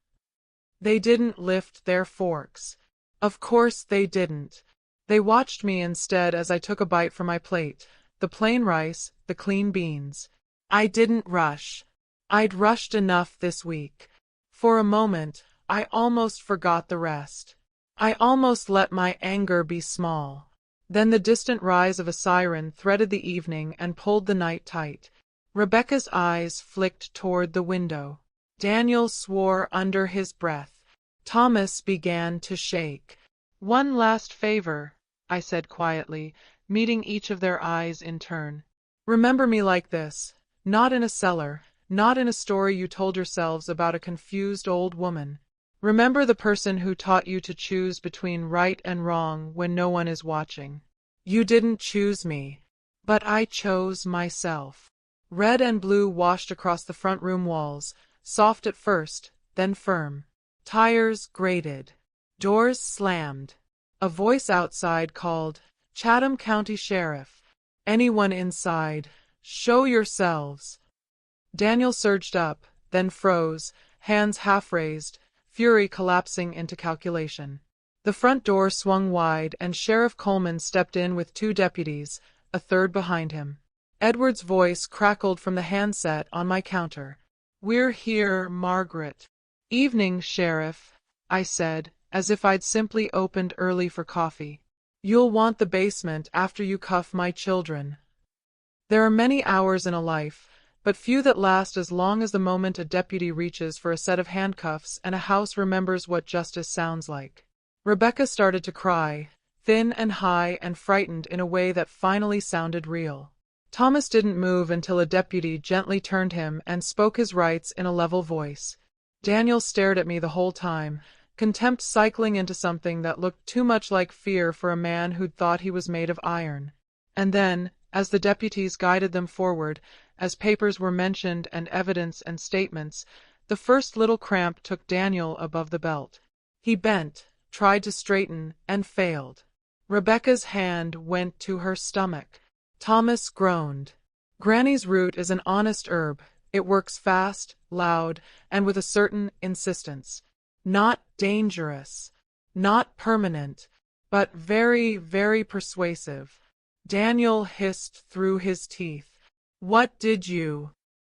They didn't lift their forks. Of course they didn't. They watched me instead as I took a bite from my plate, the plain rice, the clean beans. I didn't rush. I'd rushed enough this week. For a moment, I almost forgot the rest. I almost let my anger be small. Then the distant rise of a siren threaded the evening and pulled the night tight. Rebecca's eyes flicked toward the window. Daniel swore under his breath. Thomas began to shake. "One last favor," I said quietly, meeting each of their eyes in turn. "Remember me like this, not in a cellar, not in a story you told yourselves about a confused old woman. Remember the person who taught you to choose between right and wrong when no one is watching. You didn't choose me, but I chose myself. Red and blue washed across the front room walls, soft at first, then firm. Tires grated. Doors slammed. A voice outside called, "Chatham County Sheriff. Anyone inside, show yourselves." Daniel surged up, then froze, hands half raised, fury collapsing into calculation. The front door swung wide, and Sheriff Coleman stepped in with 2 deputies, a third behind him. Edward's voice crackled from the handset on my counter. "We're here, Margaret." "Evening, Sheriff," I said, as if I'd simply opened early for coffee. "You'll want the basement after you cuff my children." There are many hours in a life, but few that last as long as the moment a deputy reaches for a set of handcuffs and a house remembers what justice sounds like. Rebecca started to cry, thin and high and frightened in a way that finally sounded real. Thomas didn't move until a deputy gently turned him and spoke his rights in a level voice. Daniel stared at me the whole time, contempt cycling into something that looked too much like fear for a man who'd thought he was made of iron. And then, as the deputies guided them forward, as papers were mentioned and evidence and statements, the first little cramp took Daniel above the belt. He bent, tried to straighten, and failed. Rebecca's hand went to her stomach. Thomas groaned. Granny's root is an honest herb. It works fast, loud, and with a certain insistence. Not dangerous, not permanent, but very, very persuasive. Daniel hissed through his teeth. "What did you?"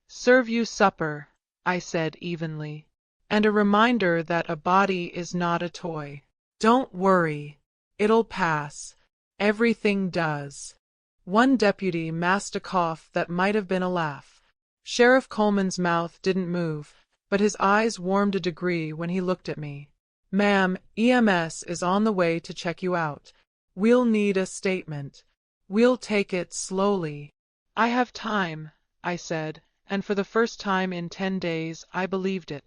"Serve you supper," I said evenly. "And a reminder that a body is not a toy. Don't worry. It'll pass. Everything does." One deputy masked a cough that might have been a laugh. Sheriff Coleman's mouth didn't move, but his eyes warmed a degree when he looked at me. "Ma'am, EMS is on the way to check you out. We'll need a statement. We'll take it slowly." "I have time," I said, and for the first time in 10 days I believed it.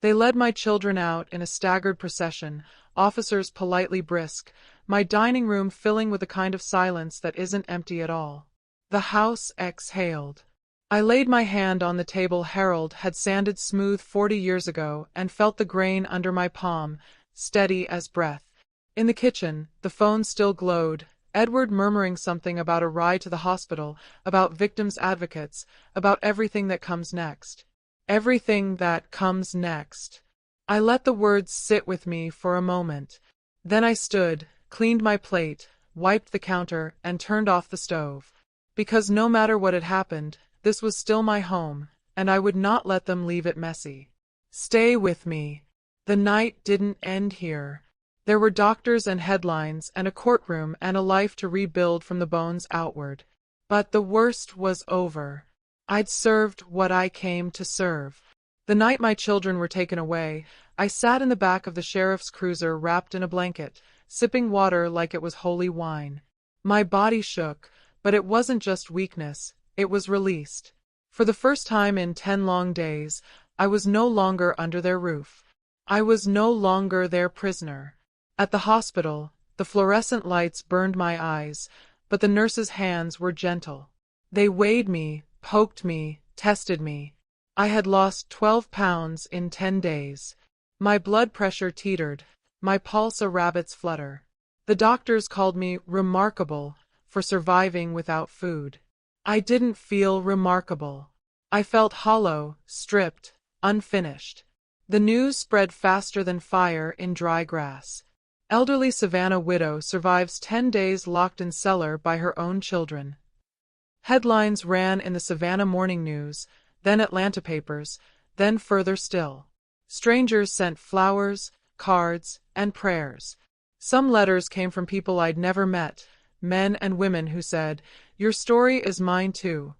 They led my children out in a staggered procession, officers politely brisk, my dining room filling with a kind of silence that isn't empty at all. The house exhaled. I laid my hand on the table Harold had sanded smooth 40 years ago and felt the grain under my palm, steady as breath. In the kitchen, the phone still glowed, Edward murmuring something about a ride to the hospital, about victims' advocates, about everything that comes next. Everything that comes next. I let the words sit with me for a moment. Then I stood, cleaned my plate, wiped the counter, and turned off the stove. Because no matter what had happened, this was still my home, and I would not let them leave it messy. Stay with me. The night didn't end here. There were doctors and headlines and a courtroom and a life to rebuild from the bones outward. But the worst was over. I'd served what I came to serve. The night my children were taken away, I sat in the back of the sheriff's cruiser wrapped in a blanket, sipping water like it was holy wine. My body shook, but it wasn't just weakness, it was released. For the first time in 10 long days, I was no longer under their roof. I was no longer their prisoner. At the hospital, the fluorescent lights burned my eyes, but the nurses' hands were gentle. They weighed me, poked me, tested me. I had lost 12 pounds in 10 days. My blood pressure teetered, my pulse a rabbit's flutter. The doctors called me remarkable for surviving without food. I didn't feel remarkable. I felt hollow, stripped, unfinished. The news spread faster than fire in dry grass. Elderly Savannah widow survives 10 days locked in cellar by her own children. Headlines ran in the Savannah Morning News, then Atlanta papers, then further still. Strangers sent flowers, cards, and prayers. Some letters came from people I'd never met, men and women who said, "Your story is mine too."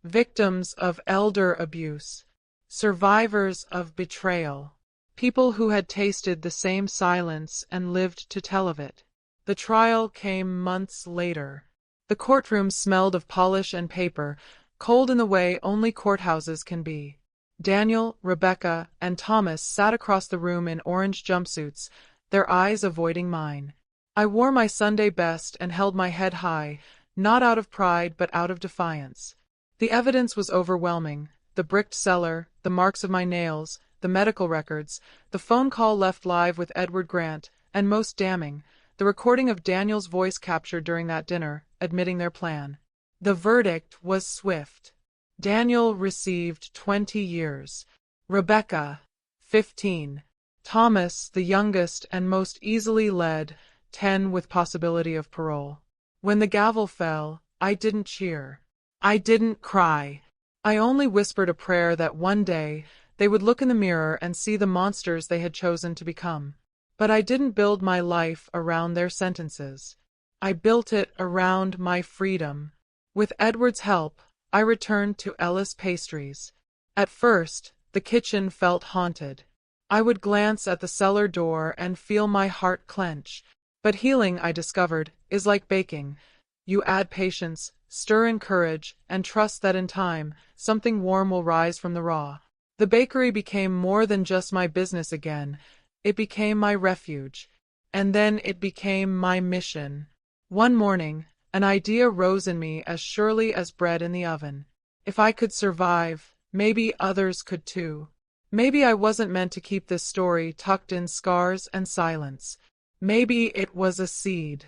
Victims of elder abuse. Survivors of betrayal. People who had tasted the same silence and lived to tell of it. The trial came months later. The courtroom smelled of polish and paper, cold in the way only courthouses can be. Daniel, Rebecca, and Thomas sat across the room in orange jumpsuits, their eyes avoiding mine. I wore my Sunday best and held my head high, not out of pride but out of defiance. The evidence was overwhelming: the bricked cellar, the marks of my nails, the medical records, the phone call left live with Edward Grant, and most damning, the recording of Daniel's voice captured during that dinner, admitting their plan. The verdict was swift. Daniel received 20 years. Rebecca, 15. Thomas, the youngest and most easily led, 10 with possibility of parole. When the gavel fell, I didn't cheer. I didn't cry. I only whispered a prayer that one day they would look in the mirror and see the monsters they had chosen to become. But I didn't build my life around their sentences. I built it around my freedom. With Edward's help, I returned to Ellis Pastries. At first, the kitchen felt haunted. I would glance at the cellar door and feel my heart clench. But healing, I discovered, is like baking. You add patience, stir in courage, and trust that in time, something warm will rise from the raw. The bakery became more than just my business again. It became my refuge. And then it became my mission. One morning, an idea rose in me as surely as bread in the oven. If I could survive, maybe others could too. Maybe I wasn't meant to keep this story tucked in scars and silence. Maybe it was a seed.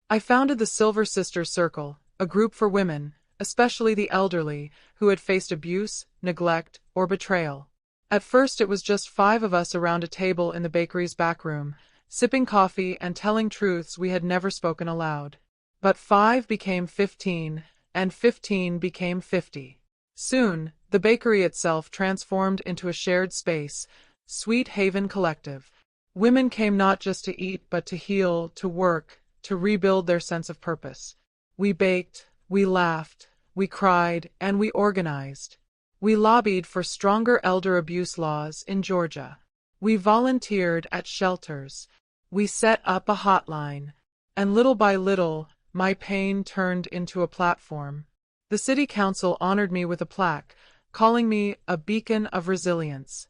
I founded the Silver Sister Circle, a group for women, especially the elderly, who had faced abuse, neglect, or betrayal. At first it was just 5 of us around a table in the bakery's back room, sipping coffee and telling truths we had never spoken aloud. But 5 became 15, and 15 became 50. Soon, the bakery itself transformed into a shared space, Sweet Haven Collective. Women came not just to eat but to heal, to work, to rebuild their sense of purpose. We baked, we laughed, we cried, and we organized. We lobbied for stronger elder abuse laws in Georgia. We volunteered at shelters. We set up a hotline. And little by little, my pain turned into a platform. The city council honored me with a plaque, calling me a beacon of resilience.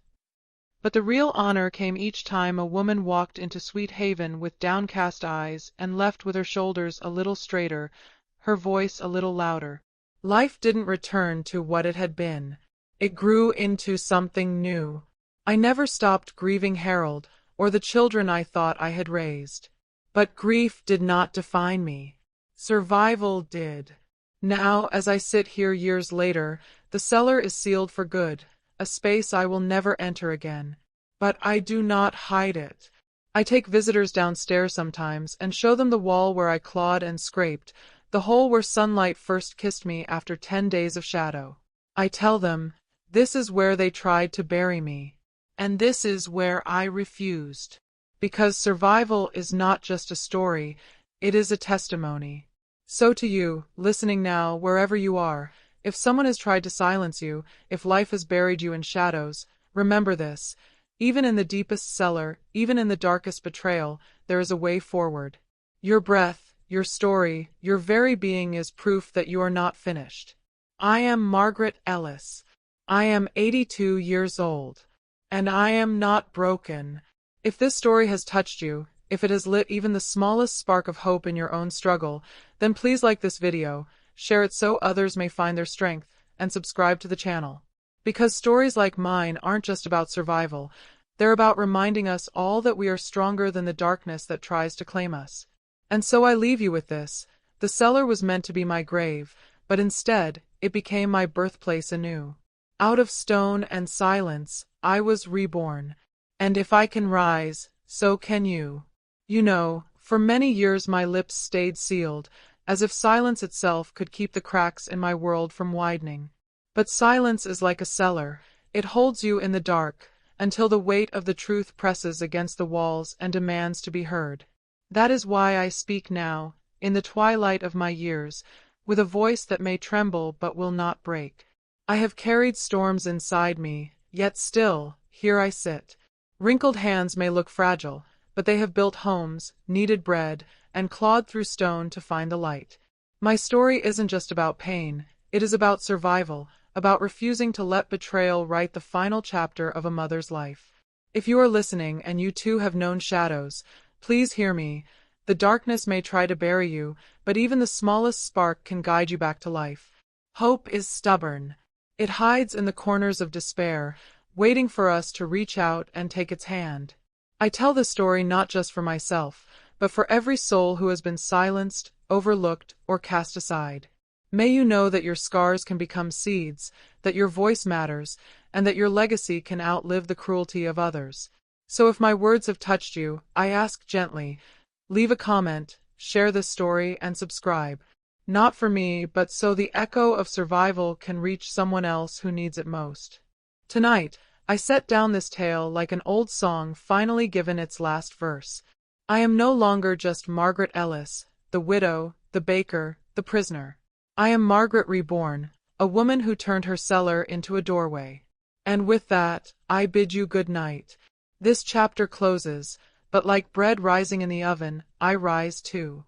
But the real honor came each time a woman walked into Sweet Haven with downcast eyes and left with her shoulders a little straighter, her voice a little louder. Life didn't return to what it had been. It grew into something new. I never stopped grieving Harold or the children I thought I had raised. But grief did not define me. Survival did. Now, as I sit here years later, the cellar is sealed for good, a space I will never enter again. But I do not hide it. I take visitors downstairs sometimes and show them the wall where I clawed and scraped, the hole where sunlight first kissed me after 10 days of shadow. I tell them, this is where they tried to bury me. And this is where I refused. Because survival is not just a story, it is a testimony. So to you, listening now, wherever you are, if someone has tried to silence you, if life has buried you in shadows, remember this. Even in the deepest cellar, even in the darkest betrayal, there is a way forward. Your breath, your story, your very being is proof that you are not finished. I am Margaret Ellis. I am 82 years old. And I am not broken. If this story has touched you, if it has lit even the smallest spark of hope in your own struggle, then please like this video, share it so others may find their strength, and subscribe to the channel. Because stories like mine aren't just about survival, they're about reminding us all that we are stronger than the darkness that tries to claim us. And so I leave you with this. The cellar was meant to be my grave, but instead, it became my birthplace anew. Out of stone and silence, I was reborn. And if I can rise, so can you. You know, for many years my lips stayed sealed, as if silence itself could keep the cracks in my world from widening. But silence is like a cellar. It holds you in the dark, until the weight of the truth presses against the walls and demands to be heard. That is why I speak now, in the twilight of my years, with a voice that may tremble but will not break. I have carried storms inside me, yet still, here I sit. Wrinkled hands may look fragile, but they have built homes, kneaded bread, and clawed through stone to find the light. My story isn't just about pain, it is about survival, about refusing to let betrayal write the final chapter of a mother's life. If you are listening and you too have known shadows, please hear me. The darkness may try to bury you, but even the smallest spark can guide you back to life. Hope is stubborn. It hides in the corners of despair, waiting for us to reach out and take its hand. I tell this story not just for myself, but for every soul who has been silenced, overlooked, or cast aside. May you know that your scars can become seeds, that your voice matters, and that your legacy can outlive the cruelty of others. So if my words have touched you, I ask gently, leave a comment, share this story, and subscribe. Not for me, but so the echo of survival can reach someone else who needs it most. Tonight, I set down this tale like an old song finally given its last verse. I am no longer just Margaret Ellis, the widow, the baker, the prisoner. I am Margaret reborn, a woman who turned her cellar into a doorway. And with that, I bid you good night. This chapter closes, but like bread rising in the oven, I rise too.